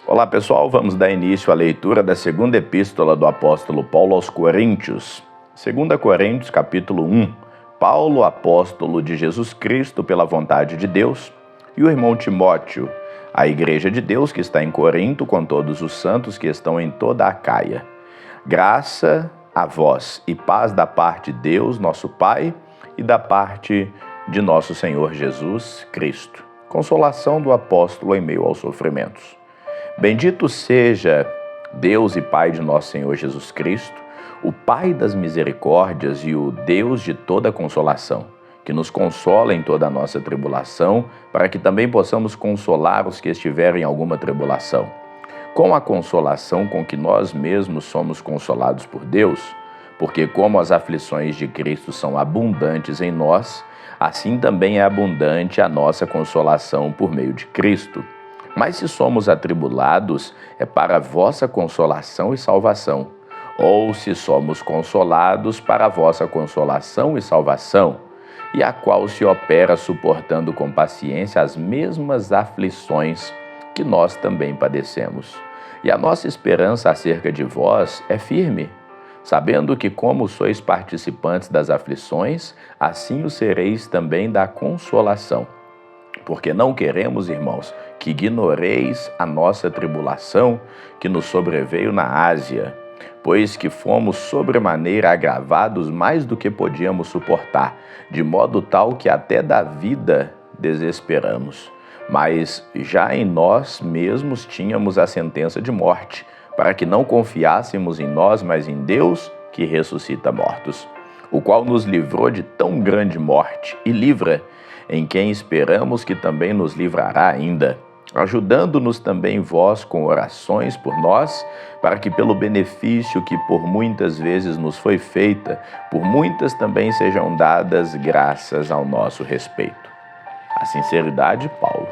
Olá pessoal, vamos dar início à leitura da segunda epístola do apóstolo Paulo aos Coríntios. 2 Coríntios capítulo 1. Paulo, apóstolo de Jesus Cristo pela vontade de Deus, e o irmão Timóteo, a igreja de Deus que está em Corinto com todos os santos que estão em toda a Acaia. Graça a vós e paz da parte de Deus, nosso Pai, e da parte de nosso Senhor Jesus Cristo. Consolação do apóstolo em meio aos sofrimentos. Bendito seja Deus e Pai de nosso Senhor Jesus Cristo, o Pai das misericórdias e o Deus de toda consolação, que nos consola em toda a nossa tribulação, para que também possamos consolar os que estiverem em alguma tribulação, com a consolação com que nós mesmos somos consolados por Deus, porque como as aflições de Cristo são abundantes em nós, assim também é abundante a nossa consolação por meio de Cristo. Mas se somos atribulados, é para a vossa consolação e salvação. Ou se somos consolados, para a vossa consolação e salvação, e a qual se opera suportando com paciência as mesmas aflições que nós também padecemos. E a nossa esperança acerca de vós é firme, sabendo que como sois participantes das aflições, assim o sereis também da consolação. Porque não queremos, irmãos, que ignoreis a nossa tribulação que nos sobreveio na Ásia, pois que fomos sobremaneira agravados mais do que podíamos suportar, de modo tal que até da vida desesperamos. Mas já em nós mesmos tínhamos a sentença de morte, para que não confiássemos em nós, mas em Deus que ressuscita mortos, o qual nos livrou de tão grande morte e livra, em quem esperamos que também nos livrará ainda, ajudando-nos também vós com orações por nós, para que pelo benefício que por muitas vezes nos foi feita, por muitas também sejam dadas graças ao nosso respeito. A sinceridade, Paulo.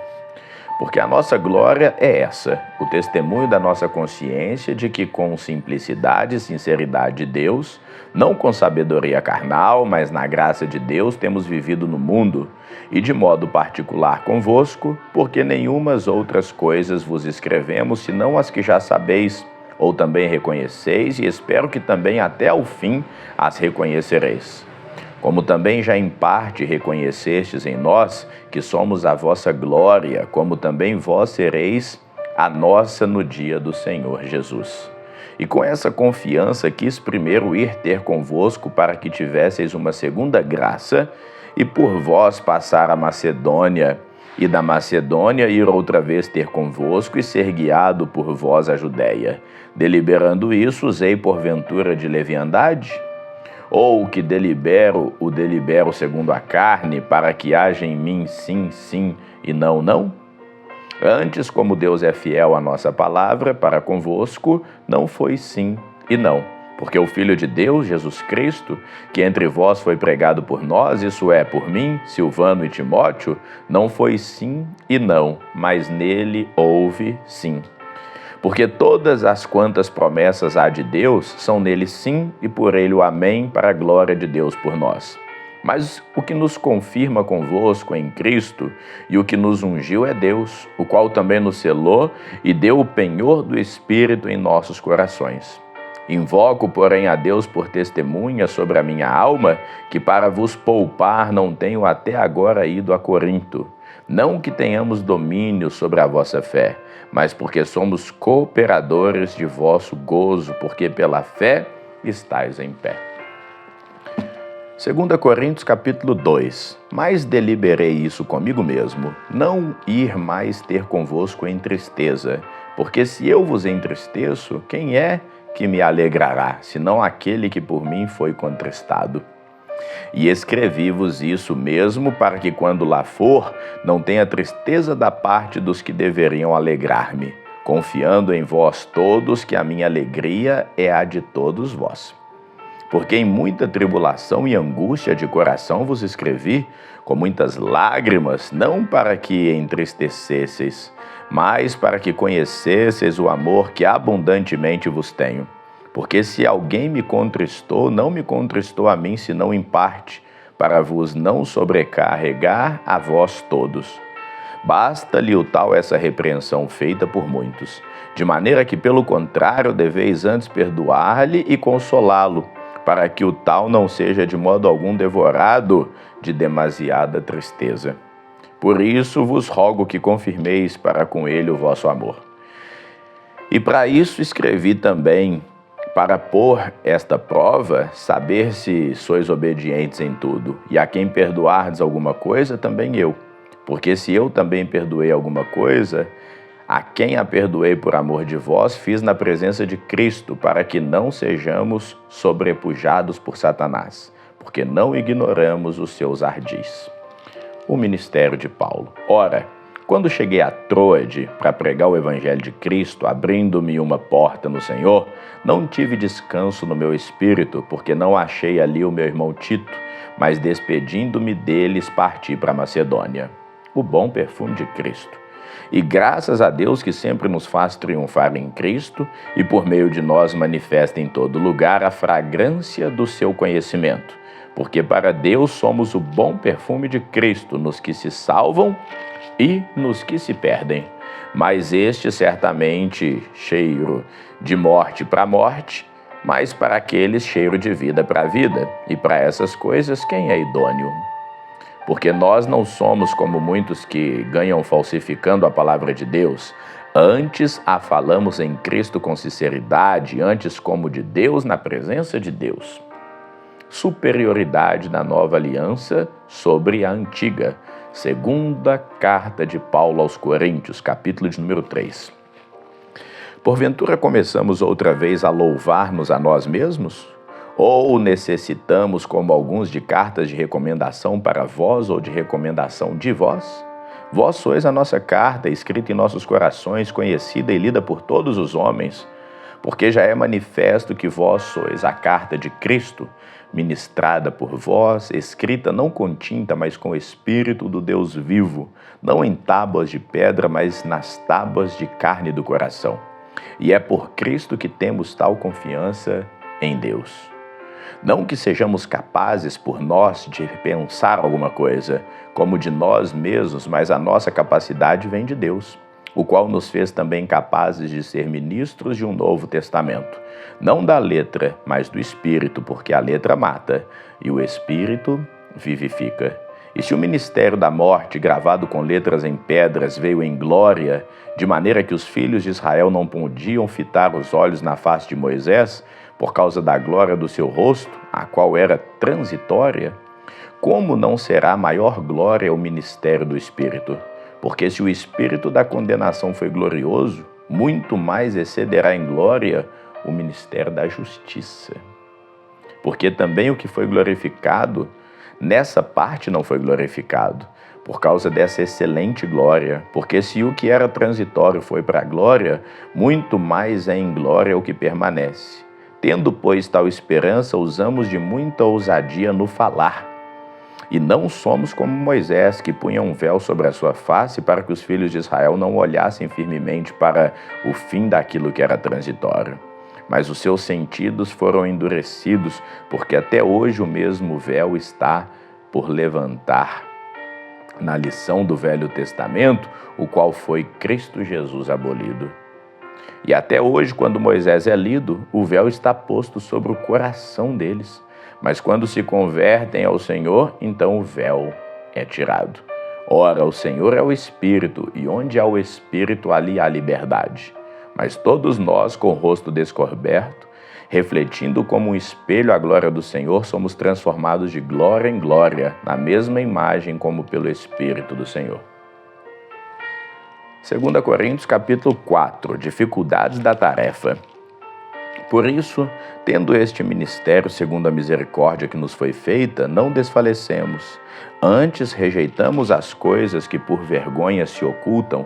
Porque a nossa glória é essa, o testemunho da nossa consciência de que com simplicidade e sinceridade de Deus, não com sabedoria carnal, mas na graça de Deus, temos vivido no mundo, e de modo particular convosco, porque nenhumas outras coisas vos escrevemos, senão as que já sabeis, ou também reconheceis, e espero que também até ao fim as reconhecereis. Como também já em parte reconhecestes em nós, que somos a vossa glória, como também vós sereis a nossa no dia do Senhor Jesus. E com essa confiança quis primeiro ir ter convosco para que tivesseis uma segunda graça, e por vós passar a Macedônia, e da Macedônia ir outra vez ter convosco e ser guiado por vós a Judéia. Deliberando isso, usei porventura de leviandade? Ou o que delibero, o delibero segundo a carne, para que haja em mim sim, sim, e não, não? Antes, como Deus é fiel à nossa palavra, para convosco, não foi sim e não. Porque o Filho de Deus, Jesus Cristo, que entre vós foi pregado por nós, isso é, por mim, Silvano e Timóteo, não foi sim e não, mas nele houve sim. Porque todas as quantas promessas há de Deus são nele sim e por ele o amém para a glória de Deus por nós. Mas o que nos confirma convosco em Cristo e o que nos ungiu é Deus, o qual também nos selou e deu o penhor do Espírito em nossos corações. Invoco, porém, a Deus por testemunha sobre a minha alma, que para vos poupar não tenho até agora ido a Corinto. Não que tenhamos domínio sobre a vossa fé, mas porque somos cooperadores de vosso gozo, porque pela fé estáis em pé. 2 Coríntios capítulo 2. Mas deliberei isso comigo mesmo, não ir mais ter convosco em tristeza, porque se eu vos entristeço, quem é que me alegrará, senão aquele que por mim foi contristado? E escrevi-vos isso mesmo para que quando lá for, não tenha tristeza da parte dos que deveriam alegrar-me, confiando em vós todos que a minha alegria é a de todos vós. Porque em muita tribulação e angústia de coração vos escrevi, com muitas lágrimas, não para que entristecesseis, mas para que conhecesseis o amor que abundantemente vos tenho. Porque se alguém me contristou, não me contristou a mim, senão em parte, para vos não sobrecarregar a vós todos. Basta-lhe o tal essa repreensão feita por muitos, de maneira que, pelo contrário, deveis antes perdoar-lhe e consolá-lo, para que o tal não seja de modo algum devorado de demasiada tristeza. Por isso vos rogo que confirmeis para com ele o vosso amor. E para isso escrevi também, para pôr esta prova, saber se sois obedientes em tudo, e a quem perdoardes alguma coisa, também eu. Porque se eu também perdoei alguma coisa, a quem a perdoei por amor de vós, fiz na presença de Cristo, para que não sejamos sobrepujados por Satanás, porque não ignoramos os seus ardis. O ministério de Paulo. Ora, quando cheguei a Troade para pregar o evangelho de Cristo, abrindo-me uma porta no Senhor, não tive descanso no meu espírito, porque não achei ali o meu irmão Tito, mas despedindo-me deles parti para Macedônia. O bom perfume de Cristo. E graças a Deus que sempre nos faz triunfar em Cristo e por meio de nós manifesta em todo lugar a fragrância do seu conhecimento. Porque para Deus somos o bom perfume de Cristo nos que se salvam e nos que se perdem. Mas este certamente cheiro de morte para morte, mas para aqueles cheiro de vida para vida. E para essas coisas quem é idôneo? Porque nós não somos como muitos que ganham falsificando a palavra de Deus. Antes a falamos em Cristo com sinceridade, antes como de Deus na presença de Deus. Superioridade da nova aliança sobre a antiga. Segunda carta de Paulo aos Coríntios, capítulo de número 3. Porventura começamos outra vez a louvar-nos a nós mesmos? Ou necessitamos, como alguns, de cartas de recomendação para vós ou de recomendação de vós? Vós sois a nossa carta, escrita em nossos corações, conhecida e lida por todos os homens, porque já é manifesto que vós sois a carta de Cristo, ministrada por vós, escrita não com tinta, mas com o Espírito do Deus vivo, não em tábuas de pedra, mas nas tábuas de carne do coração. E é por Cristo que temos tal confiança em Deus. Não que sejamos capazes por nós de pensar alguma coisa, como de nós mesmos, mas a nossa capacidade vem de Deus, o qual nos fez também capazes de ser ministros de um novo testamento, não da letra, mas do Espírito, porque a letra mata e o Espírito vivifica. E se o ministério da morte, gravado com letras em pedras, veio em glória, de maneira que os filhos de Israel não podiam fitar os olhos na face de Moisés, por causa da glória do seu rosto, a qual era transitória, como não será maior glória o ministério do Espírito? Porque se o Espírito da condenação foi glorioso, muito mais excederá em glória o ministério da justiça. Porque também o que foi glorificado, nessa parte não foi glorificado, por causa dessa excelente glória. Porque se o que era transitório foi para a glória, muito mais é em glória o que permanece. Tendo, pois, tal esperança, usamos de muita ousadia no falar. E não somos como Moisés, que punha um véu sobre a sua face para que os filhos de Israel não olhassem firmemente para o fim daquilo que era transitório. Mas os seus sentidos foram endurecidos, porque até hoje o mesmo véu está por levantar na lição do Velho Testamento, o qual foi Cristo Jesus abolido. E até hoje, quando Moisés é lido, o véu está posto sobre o coração deles. Mas quando se convertem ao Senhor, então o véu é tirado. Ora, o Senhor é o Espírito, e onde há o Espírito, ali há liberdade. Mas todos nós, com o rosto descoberto, refletindo como um espelho a glória do Senhor, somos transformados de glória em glória, na mesma imagem como pelo Espírito do Senhor. 2 Coríntios capítulo 4, dificuldades da tarefa. Por isso, tendo este ministério segundo a misericórdia que nos foi feita, não desfalecemos. Antes rejeitamos as coisas que por vergonha se ocultam,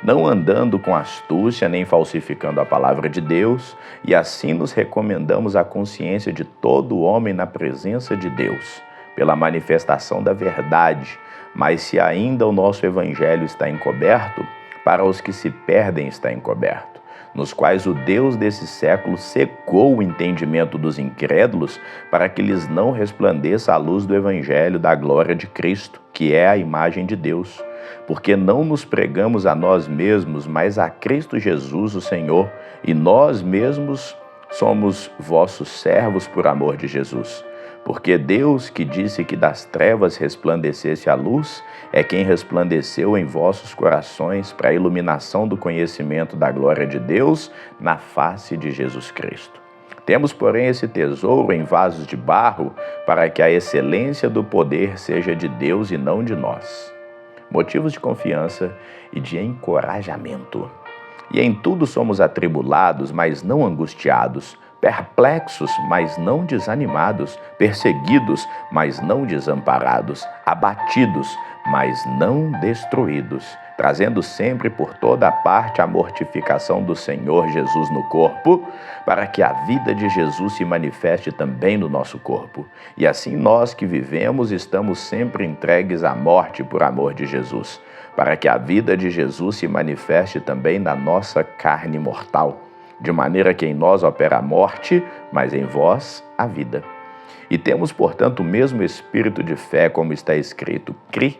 não andando com astúcia nem falsificando a palavra de Deus, e assim nos recomendamos à consciência de todo homem na presença de Deus, pela manifestação da verdade. Mas se ainda o nosso evangelho está encoberto, para os que se perdem está encoberto, nos quais o Deus desse século cegou o entendimento dos incrédulos, para que lhes não resplandeça a luz do evangelho da glória de Cristo, que é a imagem de Deus. porque não nos pregamos a nós mesmos, mas a Cristo Jesus, o Senhor, e nós mesmos somos vossos servos por amor de Jesus. Porque Deus, que disse que das trevas resplandecesse a luz, é quem resplandeceu em vossos corações para a iluminação do conhecimento da glória de Deus na face de Jesus Cristo. Temos, porém, esse tesouro em vasos de barro para que a excelência do poder seja de Deus e não de nós. Motivos de confiança e de encorajamento. E em tudo somos atribulados, mas não angustiados, perplexos, mas não desanimados, perseguidos, mas não desamparados, abatidos, mas não destruídos, trazendo sempre por toda parte a mortificação do Senhor Jesus no corpo, para que a vida de Jesus se manifeste também no nosso corpo. E assim nós que vivemos estamos sempre entregues à morte por amor de Jesus, para que a vida de Jesus se manifeste também na nossa carne mortal, de maneira que em nós opera a morte, mas em vós a vida. E temos, portanto, o mesmo espírito de fé, como está escrito: cri,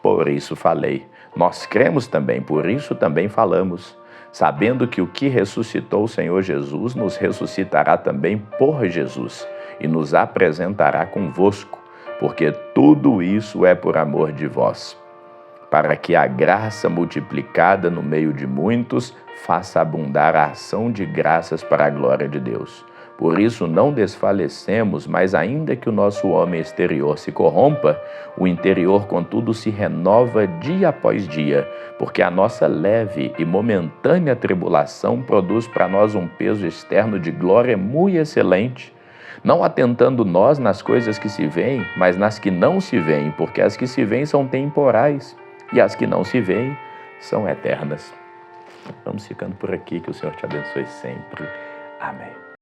por isso falei. Nós cremos também, por isso também falamos, sabendo que o que ressuscitou o Senhor Jesus nos ressuscitará também por Jesus e nos apresentará convosco, porque tudo isso é por amor de vós, para que a graça multiplicada no meio de muitos faça abundar a ação de graças para a glória de Deus. Por isso não desfalecemos, mas ainda que o nosso homem exterior se corrompa, o interior, contudo, se renova dia após dia, porque a nossa leve e momentânea tribulação produz para nós um peso externo de glória muito excelente, não atentando nós nas coisas que se veem, mas nas que não se veem, porque as que se veem são temporais, e as que não se veem são eternas. Vamos ficando por aqui, que o Senhor te abençoe sempre. Amém.